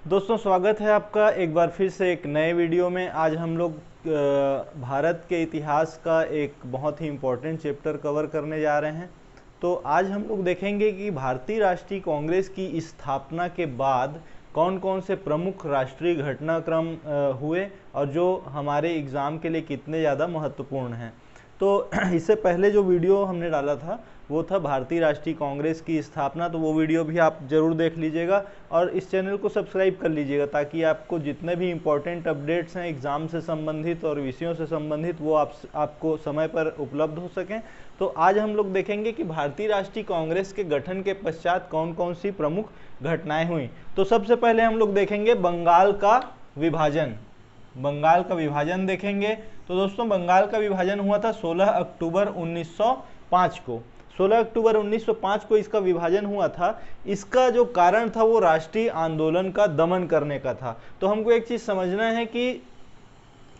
दोस्तों स्वागत है आपका एक बार फिर से एक नए वीडियो में। आज हम लोग भारत के इतिहास का एक बहुत ही इम्पोर्टेंट चैप्टर कवर करने जा रहे हैं। तो आज हम लोग देखेंगे कि भारतीय राष्ट्रीय कांग्रेस की स्थापना के बाद कौन कौन से प्रमुख राष्ट्रीय घटनाक्रम हुए और जो हमारे एग्ज़ाम के लिए कितने ज़्यादा महत्वपूर्ण हैं। तो इससे पहले जो वीडियो हमने डाला था वो था भारतीय राष्ट्रीय कांग्रेस की स्थापना, तो वो वीडियो भी आप ज़रूर देख लीजिएगा और इस चैनल को सब्सक्राइब कर लीजिएगा ताकि आपको जितने भी इम्पोर्टेंट अपडेट्स हैं एग्ज़ाम से संबंधित और विषयों से संबंधित वो आपको समय पर उपलब्ध हो सकें। तो आज हम लोग देखेंगे कि भारतीय राष्ट्रीय कांग्रेस के गठन के पश्चात कौन कौन सी प्रमुख घटनाएं हुई। तो सबसे पहले हम लोग देखेंगे बंगाल का विभाजन। बंगाल का विभाजन देखेंगे तो दोस्तों बंगाल का विभाजन हुआ था 16 अक्टूबर 1905 को। 16 अक्टूबर 1905 को इसका विभाजन हुआ था। इसका जो कारण था वो राष्ट्रीय आंदोलन का दमन करने का था। तो हमको एक चीज़ समझना है कि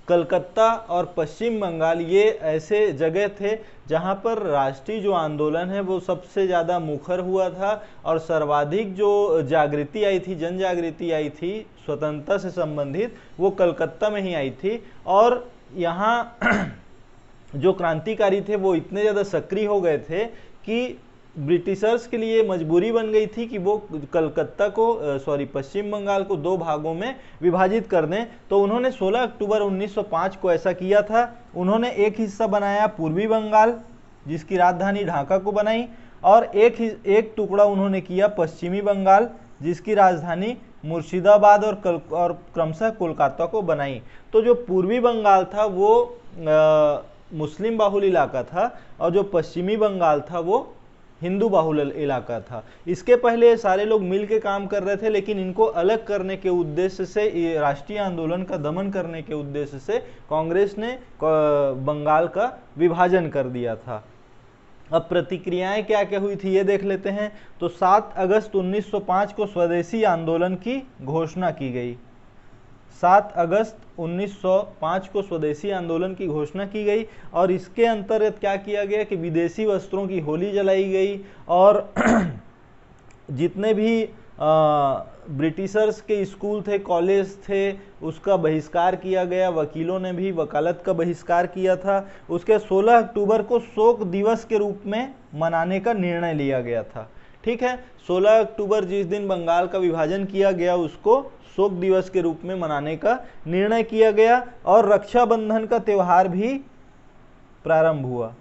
कलकत्ता और पश्चिम बंगाल ये ऐसे जगह थे जहाँ पर राष्ट्रीय जो आंदोलन है वो सबसे ज़्यादा मुखर हुआ था और सर्वाधिक जो जागृति आई थी, जन जागृति आई थी स्वतंत्रता से संबंधित, वो कलकत्ता में ही आई थी। और यहाँ जो क्रांतिकारी थे वो इतने ज़्यादा सक्रिय हो गए थे कि ब्रिटिशर्स के लिए मजबूरी बन गई थी कि वो कलकत्ता को पश्चिम बंगाल को दो भागों में विभाजित कर दें। तो उन्होंने 16 अक्टूबर 1905 को ऐसा किया था। उन्होंने एक हिस्सा बनाया पूर्वी बंगाल जिसकी राजधानी ढाका को बनाई और एक टुकड़ा उन्होंने किया पश्चिमी बंगाल जिसकी राजधानी मुर्शिदाबाद और क्रमशः कोलकाता को बनाई। तो जो पूर्वी बंगाल था वो मुस्लिम बाहुल इलाका था और जो पश्चिमी बंगाल था वो हिंदू बाहुल इलाका था। इसके पहले सारे लोग मिल के काम कर रहे थे, लेकिन इनको अलग करने के उद्देश्य से, राष्ट्रीय आंदोलन का दमन करने के उद्देश्य से कांग्रेस ने बंगाल का विभाजन कर दिया था। अब प्रतिक्रियाएं क्या क्या हुई थी ये देख लेते हैं। तो 7 अगस्त 1905 को स्वदेशी आंदोलन की घोषणा की गई। 7 अगस्त 1905 को स्वदेशी आंदोलन की घोषणा की गई और इसके अंतर्गत क्या किया गया कि विदेशी वस्त्रों की होली जलाई गई और जितने भी ब्रिटिशर्स के स्कूल थे, कॉलेज थे, उसका बहिष्कार किया गया। वकीलों ने भी वकालत का बहिष्कार किया था। उसके 16 अक्टूबर को शोक दिवस के रूप में मनाने का निर्णय लिया गया था। ठीक है, 16 अक्टूबर जिस दिन बंगाल का विभाजन किया गया उसको शोक दिवस के रूप में मनाने का निर्णय किया गया और रक्षाबंधन का त्यौहार भी प्रारंभ हुआ।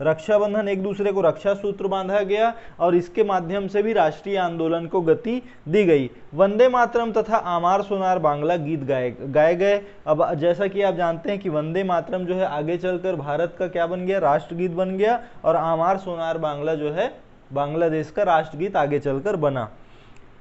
रक्षाबंधन, एक दूसरे को रक्षा सूत्र बांधा गया और इसके माध्यम से भी राष्ट्रीय आंदोलन को गति दी गई। वंदे मातरम तथा आमार सोनार बांग्ला गीत गाए गए। अब जैसा कि आप जानते हैं कि वंदे मातरम जो है आगे चलकर भारत का क्या बन गया, राष्ट्रगीत बन गया और आमार सोनार बांग्ला जो है बांग्लादेश का राष्ट्रगीत आगे चलकर बना।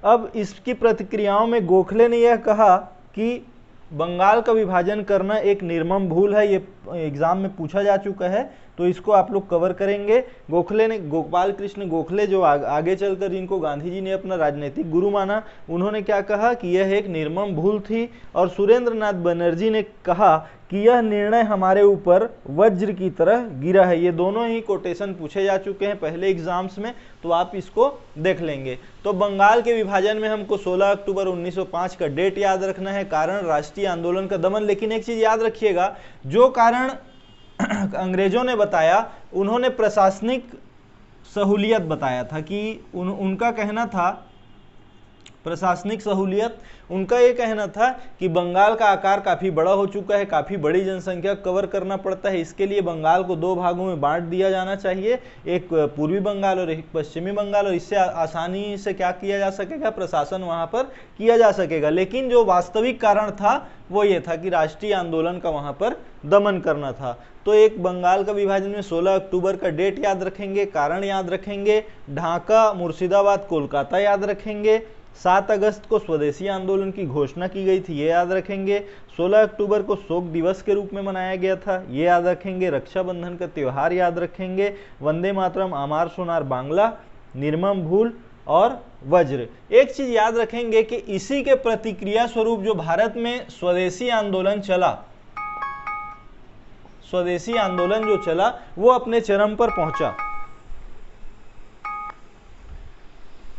अब इसकी प्रतिक्रियाओं में गोखले ने यह कहा कि बंगाल का विभाजन करना एक निर्मम भूल है। ये एग्जाम में पूछा जा चुका है तो इसको आप लोग कवर करेंगे। गोखले ने, गोपाल कृष्ण गोखले, जो आगे चलकर जिनको गांधी जी ने अपना राजनीतिक गुरु माना, उन्होंने क्या कहा कि यह एक निर्मम भूल थी। और सुरेंद्र नाथ बनर्जी ने कहा कि यह निर्णय हमारे ऊपर वज्र की तरह गिरा है। ये दोनों ही कोटेशन पूछे जा चुके हैं पहले एग्जाम्स में, तो आप इसको देख लेंगे। तो बंगाल के विभाजन में हमको 16 अक्टूबर 1905 का डेट याद रखना है, कारण राष्ट्रीय आंदोलन का दमन। लेकिन एक चीज याद रखिएगा, जो कारण अंग्रेजों ने बताया उन्होंने प्रशासनिक सहूलियत बताया था कि उनका कहना था, प्रशासनिक सहूलियत, उनका ये कहना था कि बंगाल का आकार काफ़ी बड़ा हो चुका है, काफ़ी बड़ी जनसंख्या कवर करना पड़ता है, इसके लिए बंगाल को दो भागों में बांट दिया जाना चाहिए, एक पूर्वी बंगाल और एक पश्चिमी बंगाल, और इससे आसानी से क्या किया जा सकेगा, प्रशासन वहाँ पर किया जा सकेगा। लेकिन जो वास्तविक कारण था वो ये था कि राष्ट्रीय आंदोलन का वहाँ पर दमन करना था। तो एक बंगाल का विभाजन में 16 अक्टूबर का डेट याद रखेंगे, कारण याद रखेंगे, ढाका, मुर्शिदाबाद, कोलकाता याद रखेंगे। 7 अगस्त को स्वदेशी आंदोलन की घोषणा की गई थी, ये याद रखेंगे। 16 अक्टूबर को शोक दिवस के रूप में मनाया गया था, ये याद रखेंगे। रक्षाबंधन का त्यौहार याद रखेंगे। वंदे मातरम, आमार सोनार बांग्ला, निर्मम भूल और वज्र। एक चीज याद रखेंगे कि इसी के प्रतिक्रिया स्वरूप जो भारत में स्वदेशी आंदोलन चला, स्वदेशी आंदोलन जो चला वो अपने चरम पर पहुंचा।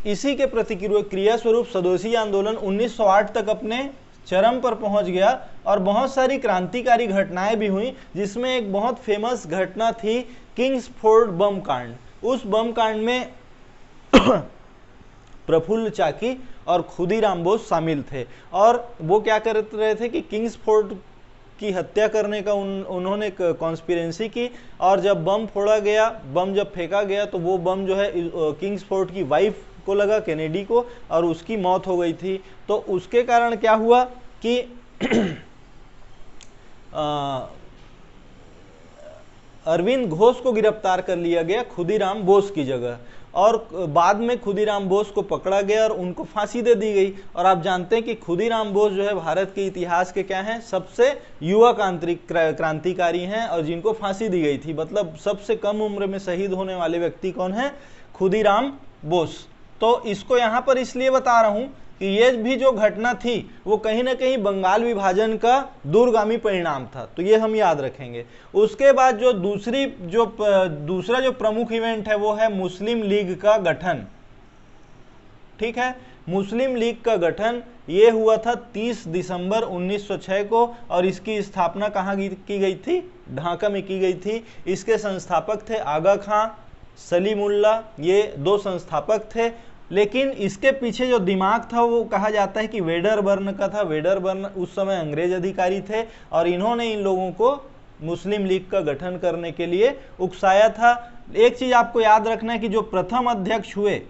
इसी के प्रतिक्रिया स्वरूप स्वदेशी आंदोलन 1908 तक अपने चरम पर पहुंच गया और बहुत सारी क्रांतिकारी घटनाएं भी हुई, जिसमें एक बहुत फेमस घटना थी किंग्सफोर्ड बम कांड। उस बम कांड में प्रफुल्ल चाकी और खुदीराम बोस शामिल थे और वो क्या कर रहे थे कि किंग्सफोर्ड की हत्या करने का उन्होंने कॉन्स्पिरेंसी की, और जब बम फोड़ा गया, बम जब फेंका गया तो वो बम जो है किंग्सफोर्ड की वाइफ को लगा, केनेडी को, और उसकी मौत हो गई थी। तो उसके कारण क्या हुआ कि अरविंद घोष को गिरफ्तार कर लिया गया खुदीराम बोस की जगह, और बाद में खुदीराम बोस को पकड़ा गया और उनको फांसी दे दी गई। और आप जानते हैं कि खुदीराम बोस जो है भारत के इतिहास के क्या हैं, सबसे युवा क्रांतिकारी हैं और जिनको फांसी दी गई थी। मतलब सबसे कम उम्र में शहीद होने वाले व्यक्ति कौन है? खुदीराम बोस। तो इसको यहाँ पर इसलिए बता रहा हूँ कि ये भी जो घटना थी वो कहीं ना कहीं बंगाल विभाजन का दूरगामी परिणाम था, तो ये हम याद रखेंगे। उसके बाद जो दूसरा जो प्रमुख इवेंट है वो है मुस्लिम लीग का गठन। ठीक है, मुस्लिम लीग का गठन ये हुआ था 30 दिसंबर 1906 को, और इसकी स्थापना कहाँ की गई थी? ढाका में की गई थी। इसके संस्थापक थे आगा खां, सलीमुल्लाह, ये दो संस्थापक थे। लेकिन इसके पीछे जो दिमाग था वो कहा जाता है कि वेडरबर्न का था। वेडरबर्न उस समय अंग्रेज अधिकारी थे और इन्होंने इन लोगों को मुस्लिम लीग का गठन करने के लिए उकसाया था। एक चीज आपको याद रखना है कि जो प्रथम अध्यक्ष हुए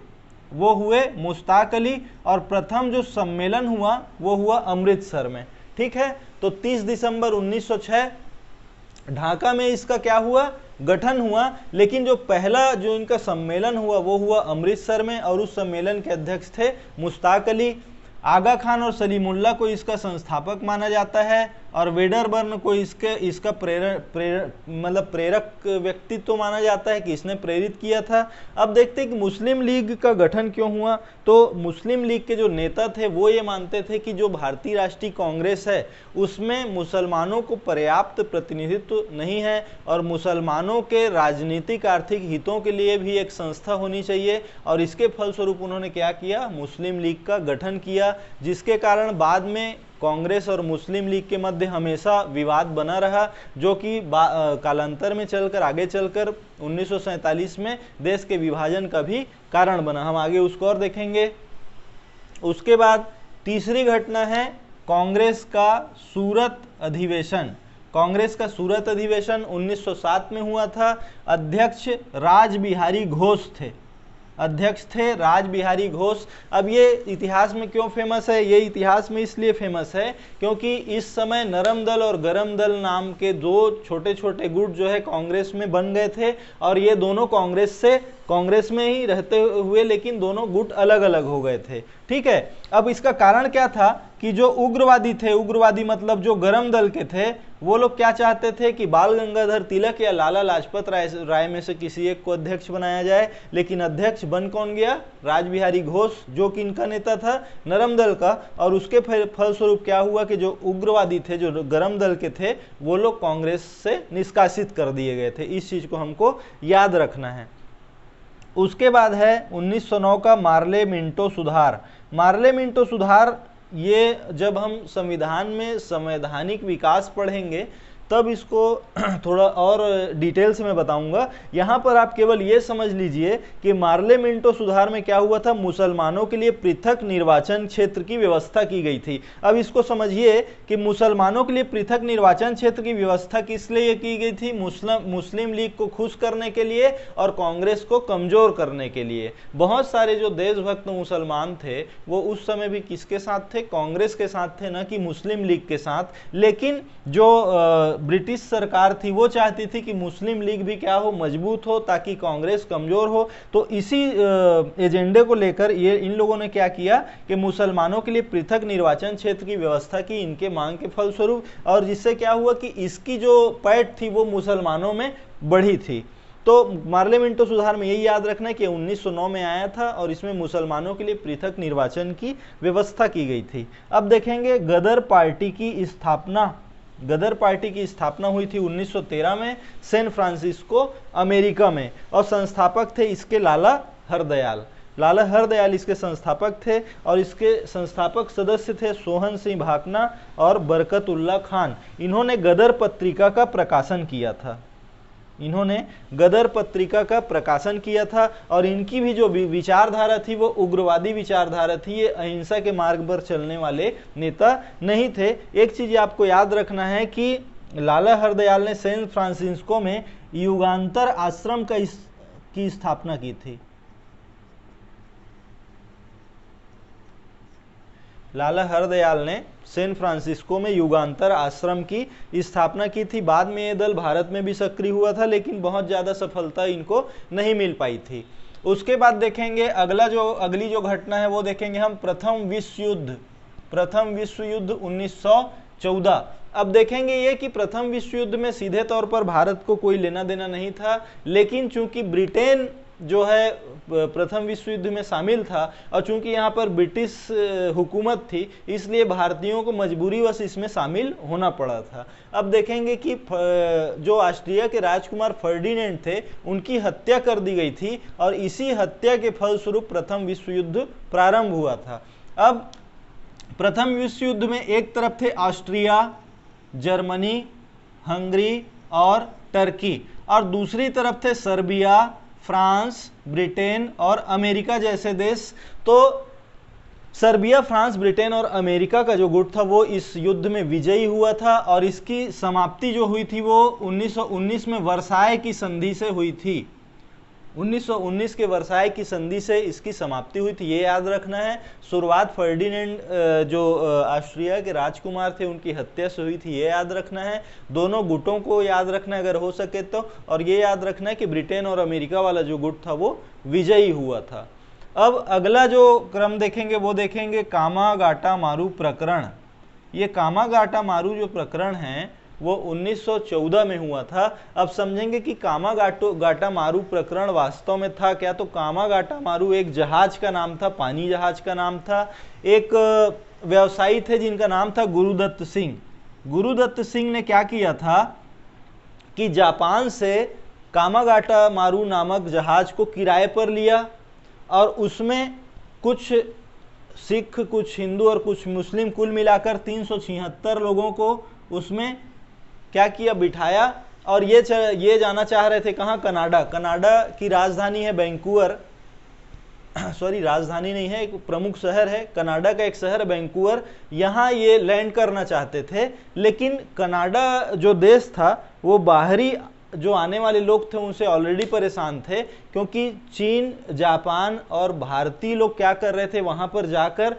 वो हुए मुश्ताक अली, और प्रथम जो सम्मेलन हुआ वो हुआ अमृतसर में। ठीक है, तो 30 दिसंबर 1906 ढाका में इसका क्या हुआ? गठन हुआ। लेकिन जो पहला जो इनका सम्मेलन हुआ वो हुआ अमृतसर में, और उस सम्मेलन के अध्यक्ष थे मुश्ताक अली। आगा खान और सलीमुल्लाह को इसका संस्थापक माना जाता है, और वेडरबर्न को इसका प्रेरक व्यक्तित्व माना जाता है कि इसने प्रेरित किया था। अब देखते हैं कि मुस्लिम लीग का गठन क्यों हुआ। तो मुस्लिम लीग के जो नेता थे वो ये मानते थे कि जो भारतीय राष्ट्रीय कांग्रेस है उसमें मुसलमानों को पर्याप्त प्रतिनिधित्व नहीं है, और मुसलमानों के राजनीतिक आर्थिक हितों के लिए भी एक संस्था होनी चाहिए, और इसके फलस्वरूप उन्होंने क्या किया? मुस्लिम लीग का गठन किया, जिसके कारण बाद में कांग्रेस और मुस्लिम लीग के मध्य हमेशा विवाद बना रहा, जो कि कालांतर में चलकर आगे चलकर 1947 में देश के विभाजन का भी कारण बना। हम आगे उसको और देखेंगे। उसके बाद तीसरी घटना है कांग्रेस का सूरत अधिवेशन। कांग्रेस का सूरत अधिवेशन 1907 में हुआ था। अध्यक्ष राज बिहारी घोष थे। अध्यक्ष थे राज बिहारी घोष। अब ये इतिहास में क्यों फेमस है? ये इतिहास में इसलिए फेमस है क्योंकि इस समय नरम दल और गरम दल नाम के दो छोटे छोटे गुट जो है कांग्रेस में बन गए थे, और ये दोनों कांग्रेस में ही रहते हुए लेकिन दोनों गुट अलग अलग हो गए थे। ठीक है, अब इसका कारण क्या था कि जो उग्रवादी थे, उग्रवादी मतलब जो गरम दल के थे, वो लोग क्या चाहते थे कि बाल गंगाधर तिलक या लाला लाजपत राय में से किसी एक को अध्यक्ष बनाया जाए। लेकिन अध्यक्ष बन कौन गया? राज बिहारी घोष, जो कि इनका नेता था नरम दल का। और उसके फलस्वरूप क्या हुआ कि जो उग्रवादी थे, जो गरम दल के थे, वो लोग कांग्रेस से निष्कासित कर दिए गए थे। इस चीज को हमको याद रखना है। उसके बाद है 1909 का मार्ले मिंटो सुधार। मार्ले मिंटो सुधार, ये जब हम संविधान में संवैधानिक विकास पढ़ेंगे तब इसको थोड़ा और डिटेल से मैं बताऊंगा। यहाँ पर आप केवल ये समझ लीजिए कि मार्ले मिंटो सुधार में क्या हुआ था, मुसलमानों के लिए पृथक निर्वाचन क्षेत्र की व्यवस्था की गई थी। अब इसको समझिए कि मुसलमानों के लिए पृथक निर्वाचन क्षेत्र की व्यवस्था किस लिए की गई थी? मुस्लिम लीग को खुश करने के लिए और कांग्रेस को कमजोर करने के लिए। बहुत सारे जो देशभक्त मुसलमान थे वो उस समय भी किसके साथ थे? कांग्रेस के साथ थे, न कि मुस्लिम लीग के साथ। लेकिन जो ब्रिटिश सरकार थी वो चाहती थी कि मुस्लिम लीग भी क्या हो, मजबूत हो, ताकि कांग्रेस कमजोर हो। तो इसी एजेंडे को लेकर ये इन लोगों ने क्या किया कि मुसलमानों के लिए पृथक निर्वाचन क्षेत्र की व्यवस्था की, इनके मांग के फलस्वरूप, और जिससे क्या हुआ कि इसकी जो पैठ थी वो मुसलमानों में बढ़ी थी। तो मार्ले मिंटो सुधार में यही याद रखना है कि 1909 में आया था और इसमें मुसलमानों के लिए पृथक निर्वाचन की व्यवस्था की गई थी। अब देखेंगे गदर पार्टी की स्थापना। गदर पार्टी की स्थापना हुई थी 1913 में सैन फ्रांसिस्को, अमेरिका में, और संस्थापक थे इसके लाला हरदयाल। लाला हरदयाल इसके संस्थापक थे और इसके संस्थापक सदस्य थे सोहन सिंह भाकना और बरकतुल्ला खान। इन्होंने गदर पत्रिका का प्रकाशन किया था। इन्होंने गदर पत्रिका का प्रकाशन किया था और इनकी भी जो विचारधारा थी वो उग्रवादी विचारधारा थी। ये अहिंसा के मार्ग पर चलने वाले नेता नहीं थे। एक चीज आपको याद रखना है कि लाला हरदयाल ने सैन फ्रांसिस्को में युगांतर आश्रम की स्थापना की थी। लाला हरदयाल ने सैन फ्रांसिस्को में युगांतर आश्रम की स्थापना की थी। बाद में ये दल भारत में भी सक्रिय हुआ था, लेकिन बहुत ज़्यादा सफलता इनको नहीं मिल पाई थी। उसके बाद देखेंगे अगली जो घटना है वो देखेंगे हम प्रथम विश्व युद्ध 1914। अब देखेंगे ये कि प्रथम विश्व युद्ध में सीधे तौर पर भारत को कोई लेना देना नहीं था, लेकिन चूंकि ब्रिटेन जो है प्रथम विश्व युद्ध में शामिल था और चूंकि यहाँ पर ब्रिटिश हुकूमत थी, इसलिए भारतीयों को मजबूरीवश इसमें शामिल होना पड़ा था। अब देखेंगे कि जो ऑस्ट्रिया के राजकुमार फर्डिनेंड थे उनकी हत्या कर दी गई थी और इसी हत्या के फलस्वरूप प्रथम विश्व युद्ध प्रारंभ हुआ था। अब प्रथम विश्व युद्ध में एक तरफ थे ऑस्ट्रिया, जर्मनी, हंगरी और टर्की, और दूसरी तरफ थे सर्बिया, फ्रांस, ब्रिटेन और अमेरिका जैसे देश। तो सर्बिया, फ्रांस, ब्रिटेन और अमेरिका का जो गुट था वो इस युद्ध में विजयी हुआ था और इसकी समाप्ति जो हुई थी वो 1919 में वर्साय की संधि से हुई थी। 1919 के वर्साय की संधि से इसकी समाप्ति हुई थी, ये याद रखना है। शुरुआत फर्डिनेंड जो ऑस्ट्रिया के राजकुमार थे उनकी हत्या से हुई थी, ये याद रखना है। दोनों गुटों को याद रखना है अगर हो सके तो, और ये याद रखना है कि ब्रिटेन और अमेरिका वाला जो गुट था वो विजयी हुआ था। अब अगला जो क्रम देखेंगे वो देखेंगे कामागाटा मारू प्रकरण। ये कामागाटा मारू जो प्रकरण है वो 1914 में हुआ था। अब समझेंगे कि कामागाटा मारू प्रकरण वास्तव में था क्या। तो कामागाटा मारू एक जहाज का नाम था, पानी जहाज का नाम था। एक व्यवसायी थे जिनका नाम था गुरुदत्त सिंह। गुरुदत्त सिंह ने क्या किया था कि जापान से कामागाटा मारू नामक जहाज को किराए पर लिया और उसमें कुछ सिख, कुछ हिंदू और कुछ मुस्लिम, कुल मिलाकर 376 लोगों को उसमें क्या किया, बिठाया। और ये जाना चाह रहे थे कहाँ, कनाडा। कनाडा की राजधानी है वैंकूवर, सॉरी राजधानी नहीं है, एक प्रमुख शहर है कनाडा का, एक शहर वैंकूवर। यहाँ ये लैंड करना चाहते थे, लेकिन कनाडा जो देश था वो बाहरी जो आने वाले लोग थे उनसे ऑलरेडी परेशान थे, क्योंकि चीन, जापान और भारतीय लोग क्या कर रहे थे, वहाँ पर जाकर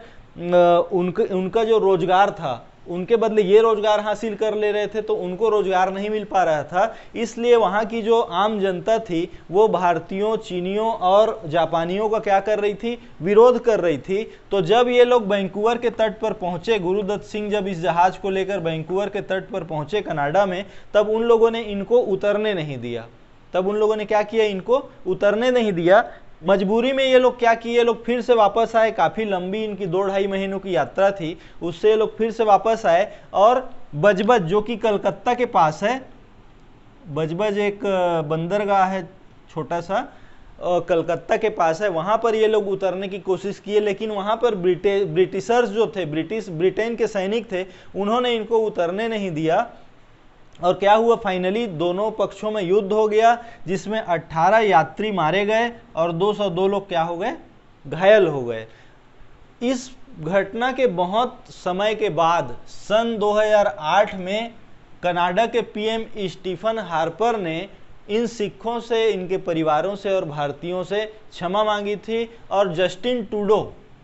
उनका जो रोजगार था उनके बदले ये रोजगार हासिल कर ले रहे थे, तो उनको रोजगार नहीं मिल पा रहा था। इसलिए वहाँ की जो आम जनता थी वो भारतीयों, चीनियों और जापानियों का क्या कर रही थी, विरोध कर रही थी। तो जब ये लोग वैंकूवर के तट पर पहुंचे, गुरुदत्त सिंह जब इस जहाज को लेकर वैंकूवर के तट पर पहुंचे कनाडा में, तब उन लोगों ने इनको उतरने नहीं दिया। तब उन लोगों ने क्या किया, इनको उतरने नहीं दिया। मजबूरी में ये लोग क्या किए, ये लोग फिर से वापस आए। काफ़ी लंबी इनकी 2-2.5 महीनों की यात्रा थी, उससे ये लोग फिर से वापस आए और बजबज जो कि कलकत्ता के पास है, बजबज एक बंदरगाह है छोटा सा, कलकत्ता के पास है, वहाँ पर ये लोग उतरने की कोशिश किए, लेकिन वहाँ पर ब्रिटिशर्स जो थे, ब्रिटेन के सैनिक थे, उन्होंने इनको उतरने नहीं दिया। और क्या हुआ, फाइनली दोनों पक्षों में युद्ध हो गया, जिसमें 18 यात्री मारे गए और 202 लोग क्या हो गए, घायल हो गए। इस घटना के बहुत समय के बाद सन 2008 में कनाडा के पीएम स्टीफन हार्पर ने इन सिखों से, इनके परिवारों से और भारतीयों से क्षमा मांगी थी। और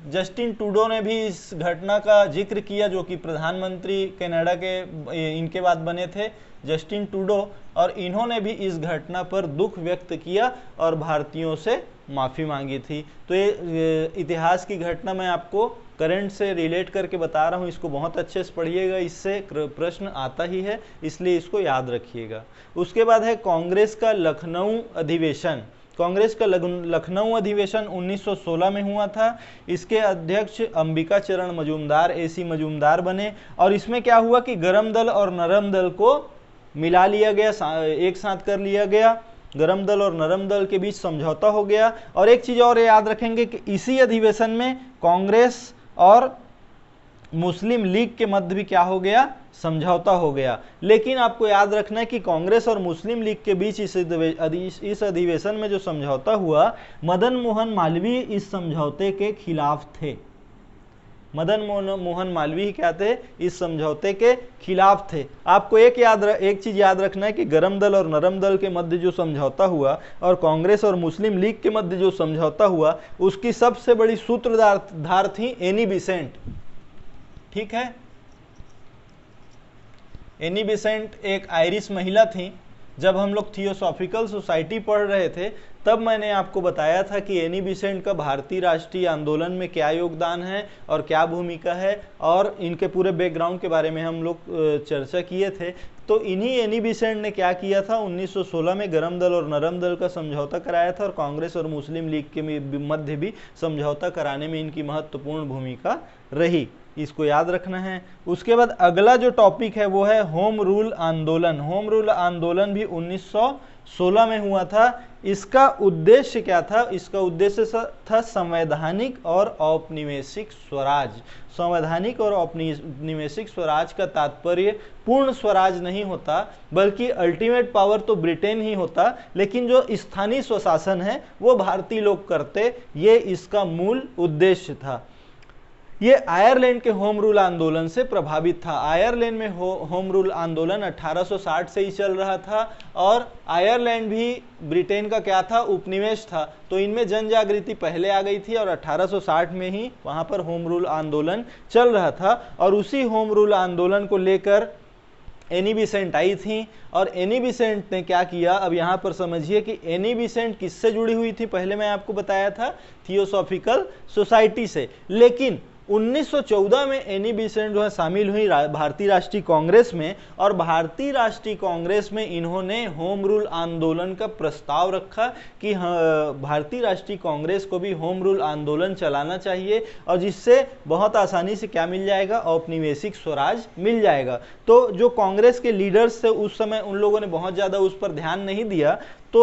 जस्टिन ट्रूडो ने भी इस घटना का जिक्र किया, जो कि प्रधानमंत्री कनाडा के इनके बाद बने थे, जस्टिन ट्रूडो, और इन्होंने भी इस घटना पर दुख व्यक्त किया और भारतीयों से माफ़ी मांगी थी। तो ये इतिहास की घटना मैं आपको करंट से रिलेट करके बता रहा हूँ, इसको बहुत अच्छे से पढ़िएगा, इससे प्रश्न आता ही है, इसलिए इसको याद रखिएगा। उसके बाद है कांग्रेस का लखनऊ अधिवेशन। कांग्रेस का लखनऊ अधिवेशन 1916 में हुआ था। इसके अध्यक्ष अंबिका चरण मजूमदार, AC मजूमदार बने। और इसमें क्या हुआ कि गरम दल और नरम दल को मिला लिया गया, एक साथ कर लिया गया। गरम दल और नरम दल के बीच समझौता हो गया। और एक चीज और याद रखेंगे कि इसी अधिवेशन में कांग्रेस और मुस्लिम लीग के मध्य भी क्या हो गया, समझौता हो गया। लेकिन आपको याद रखना है कि कांग्रेस और मुस्लिम लीग के बीच इस अधिवेशन में जो समझौता हुआ, मदन मोहन मालवीय इस समझौते के खिलाफ थे। मदन मोहन मालवीय क्या थे, इस समझौते के खिलाफ थे। आपको एक चीज याद रखना है कि गरम दल और नरम दल के मध्य जो समझौता हुआ और कांग्रेस और मुस्लिम लीग के मध्य जो समझौता हुआ, उसकी सबसे बड़ी सूत्रधार थी एनी बेसेंट। ठीक है, एनी बेसेंट एक आयरिश महिला थी। जब हम लोग थियोसॉफिकल सोसाइटी पढ़ रहे थे तब मैंने आपको बताया था कि एनी बेसेंट का भारतीय राष्ट्रीय आंदोलन में क्या योगदान है और क्या भूमिका है, और इनके पूरे बैकग्राउंड के बारे में हम लोग चर्चा किए थे। तो इन्हीं एनी बेसेंट ने क्या किया था, 1916 में गरम दल और नरम दल का समझौता कराया था और कांग्रेस और मुस्लिम लीग के मध्य भी समझौता कराने में इनकी महत्वपूर्ण भूमिका रही। इसको याद रखना है। उसके बाद अगला जो टॉपिक है वो है होम रूल आंदोलन। होम रूल आंदोलन भी 1916 में हुआ था। इसका उद्देश्य क्या था, इसका उद्देश्य था संवैधानिक और औपनिवेशिक स्वराज। संवैधानिक और औपनिवेशिक स्वराज का तात्पर्य पूर्ण स्वराज नहीं होता, बल्कि अल्टीमेट पावर तो ब्रिटेन ही होता, लेकिन जो स्थानीय स्वशासन है वो भारतीय लोग करते। ये इसका मूल उद्देश्य था। ये आयरलैंड के होम रूल आंदोलन से प्रभावित था। आयरलैंड में होम रूल आंदोलन 1860 से ही चल रहा था और आयरलैंड भी ब्रिटेन का क्या था, उपनिवेश था। तो इनमें जन जागृति पहले आ गई थी और 1860 में ही वहां पर होम रूल आंदोलन चल रहा था। और उसी होम रूल आंदोलन को लेकर एनी बेसेंट आई थी। और एनी बेसेंट ने क्या किया, अब यहाँ पर समझिए कि एनी बेसेंट किससे जुड़ी हुई थी। पहले मैं आपको बताया था थियोसॉफिकल सोसाइटी से, लेकिन 1914 में एनी बेसेंट जो है शामिल हुई भारतीय राष्ट्रीय कांग्रेस में, और भारतीय राष्ट्रीय कांग्रेस में इन्होंने होम रूल आंदोलन का प्रस्ताव रखा कि भारतीय राष्ट्रीय कांग्रेस को भी होम रूल आंदोलन चलाना चाहिए और जिससे बहुत आसानी से क्या मिल जाएगा, औपनिवेशिक स्वराज मिल जाएगा। तो जो कांग्रेस के लीडर्स थे उस समय, उन लोगों ने बहुत ज़्यादा उस पर ध्यान नहीं दिया। तो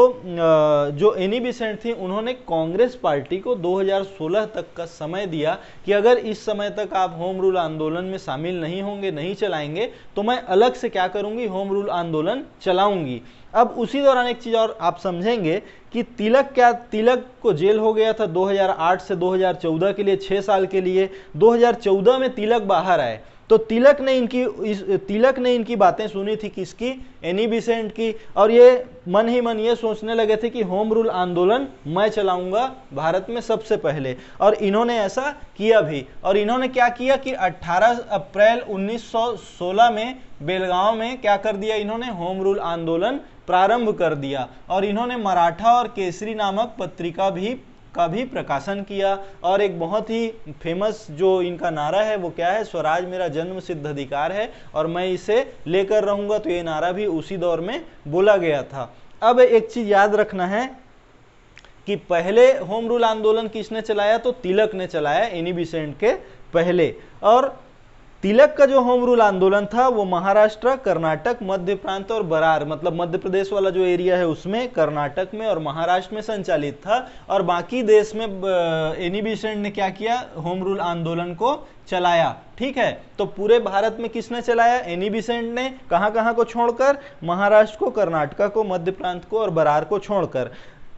जो एनी बेसेंट थी उन्होंने कांग्रेस पार्टी को 2016 तक का समय दिया कि अगर इस समय तक आप होम रूल आंदोलन में शामिल नहीं होंगे, नहीं चलाएंगे, तो मैं अलग से क्या करूंगी, होम रूल आंदोलन चलाऊंगी। अब उसी दौरान एक चीज और आप समझेंगे कि तिलक को जेल हो गया था 2008 से 2014 के लिए, 6 साल के लिए। 2014 में तिलक बाहर आए तो तिलक ने इनकी बातें सुनी थी, किसकी, एनी बेसेंट की। और ये मन ही मन ये सोचने लगे थे कि होम रूल आंदोलन मैं चलाऊंगा भारत में सबसे पहले, और इन्होंने ऐसा किया भी। और इन्होंने क्या किया कि 18 अप्रैल 1916 में बेलगांव में क्या कर दिया, इन्होंने होम रूल आंदोलन प्रारंभ कर दिया। और इन्होंने मराठा और केसरी नामक पत्रिका का भी प्रकाशन किया। और एक बहुत ही फेमस जो इनका नारा है वो क्या है, स्वराज मेरा जन्म सिद्ध अधिकार है और मैं इसे लेकर रहूंगा। तो ये नारा भी उसी दौर में बोला गया था। अब एक चीज याद रखना है कि पहले होम रूल आंदोलन किसने चलाया, तो तिलक ने चलाया एनी बेसेंट के पहले। और तिलक का जो होम रूल आंदोलन था वो महाराष्ट्र, कर्नाटक, मध्य प्रांत और बरार, मतलब मध्य प्रदेश वाला जो एरिया है उसमें, कर्नाटक में और महाराष्ट्र में संचालित था। और बाकी देश में एनी बेसेंट ने क्या किया, होम रूल आंदोलन को चलाया। ठीक है, तो पूरे भारत में किसने चलाया, एनी बेसेंट ने। कहां कहां को छोड़कर, महाराष्ट्र को, कर्नाटक को, मध्य प्रांत को और बरार को छोड़कर।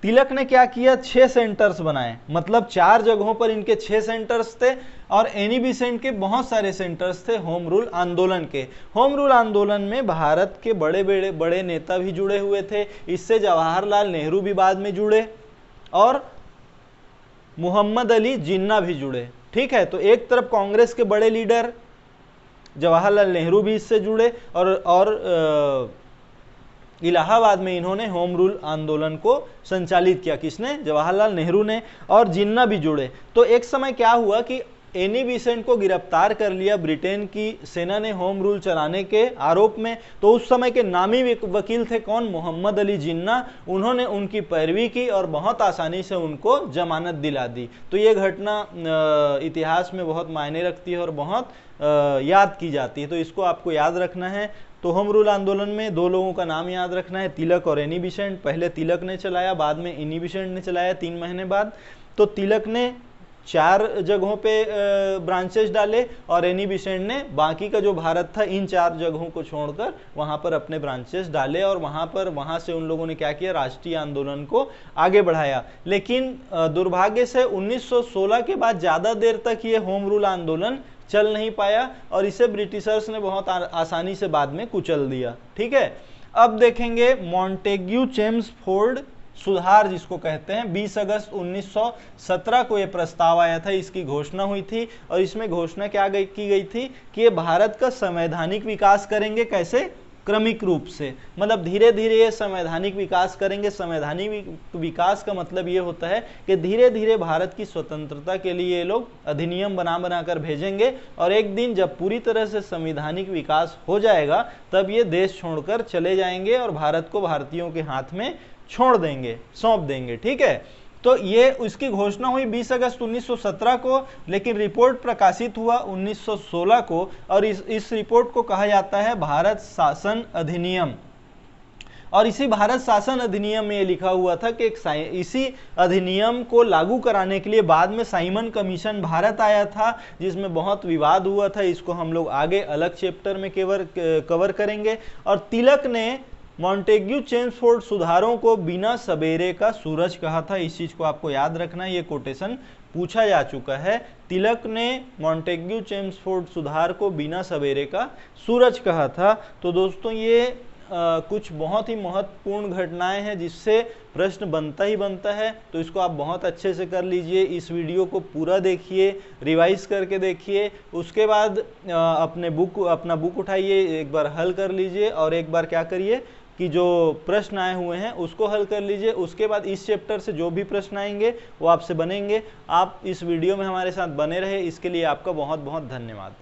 तिलक ने क्या किया, 6 सेंटर्स बनाए, मतलब 4 जगहों पर इनके 6 सेंटर्स थे। और एनी बेसेंट के बहुत सारे सेंटर्स थे होम रूल आंदोलन के। होम रूल आंदोलन में भारत के बड़े नेता भी जुड़े हुए थे। इससे जवाहरलाल नेहरू भी बाद में जुड़े और मोहम्मद अली जिन्ना भी जुड़े। ठीक है, तो एक तरफ कांग्रेस के बड़े लीडर जवाहरलाल नेहरू भी इससे जुड़े और इलाहाबाद में इन्होंने होम रूल आंदोलन को संचालित किया। किसने, जवाहरलाल नेहरू ने। और जिन्ना भी जुड़े। तो एक समय क्या हुआ कि एनी बेसेंट को गिरफ्तार कर लिया ब्रिटेन की सेना ने होम रूल चलाने के आरोप में। तो उस समय के नामी वकील थे कौन, मोहम्मद अली जिन्ना। उन्होंने उनकी पैरवी की और बहुत आसानी से उनको जमानत दिला दी। तो ये घटना इतिहास में बहुत मायने रखती है और बहुत याद की जाती है। तो इसको आपको याद रखना है। तो होम रूल आंदोलन में दो लोगों का नाम याद रखना है, तिलक और एनी बेसेंट। पहले तिलक ने चलाया, बाद में एनी बेसेंट ने चलाया 3 महीने बाद। तो तिलक ने 4 जगहों पे ब्रांचेस डाले और एनी बेसेंट ने बाकी का जो भारत था इन 4 जगहों को छोड़कर वहां पर अपने ब्रांचेस डाले और वहां से उन लोगों ने क्या किया, राष्ट्रीय आंदोलन को आगे बढ़ाया। लेकिन दुर्भाग्य से 1916 के बाद ज्यादा देर तक ये होम रूल आंदोलन चल नहीं पाया और इसे ब्रिटिशर्स ने बहुत आसानी से बाद में कुचल दिया। ठीक है, अब देखेंगे मॉन्टेग्यू चेम्सफोर्ड सुधार जिसको कहते हैं। 20 अगस्त 1917 को यह प्रस्ताव आया था, इसकी घोषणा हुई थी और इसमें घोषणा क्या की गई थी कि ये भारत का संवैधानिक विकास करेंगे। कैसे? क्रमिक रूप से, मतलब धीरे धीरे ये संवैधानिक विकास करेंगे। संवैधानिक विकास का मतलब ये होता है कि धीरे धीरे भारत की स्वतंत्रता के लिए ये लोग अधिनियम बना कर भेजेंगे और एक दिन जब पूरी तरह से संवैधानिक विकास हो जाएगा तब ये देश छोड़कर चले जाएंगे और भारत को भारतीयों के हाथ में छोड़ देंगे, सौंप देंगे। ठीक है, तो ये उसकी घोषणा हुई 20 अगस्त 1917 को, लेकिन रिपोर्ट प्रकाशित हुआ 1916 को और इस रिपोर्ट को कहा जाता है भारत शासन अधिनियम। और इसी भारत शासन अधिनियम में ये लिखा हुआ था कि इसी अधिनियम को लागू कराने के लिए बाद में साइमन कमीशन भारत आया था, जिसमें बहुत विवाद हुआ था। इसको हम लोग आगे अलग चैप्टर में कवर करेंगे। और तिलक ने मॉन्टेग्यू चेम्सफोर्ड सुधारों को बिना सवेरे का सूरज कहा था। इस चीज को आपको याद रखना, ये कोटेशन पूछा जा चुका है। तिलक ने मॉन्टेग्यू चेम्सफोर्ड सुधार को बिना सवेरे का सूरज कहा था। तो दोस्तों ये कुछ बहुत ही महत्वपूर्ण घटनाएं हैं जिससे प्रश्न बनता ही बनता है, तो इसको आप बहुत अच्छे से कर लीजिए। इस वीडियो को पूरा देखिए, रिवाइज करके देखिए, उसके बाद अपना बुक उठाइए, एक बार हल कर लीजिए और एक बार क्या करिए कि जो प्रश्न आए हुए हैं उसको हल कर लीजिए। उसके बाद इस चैप्टर से जो भी प्रश्न आएंगे वो आपसे बनेंगे। आप इस वीडियो में हमारे साथ बने रहे, इसके लिए आपका बहुत बहुत धन्यवाद।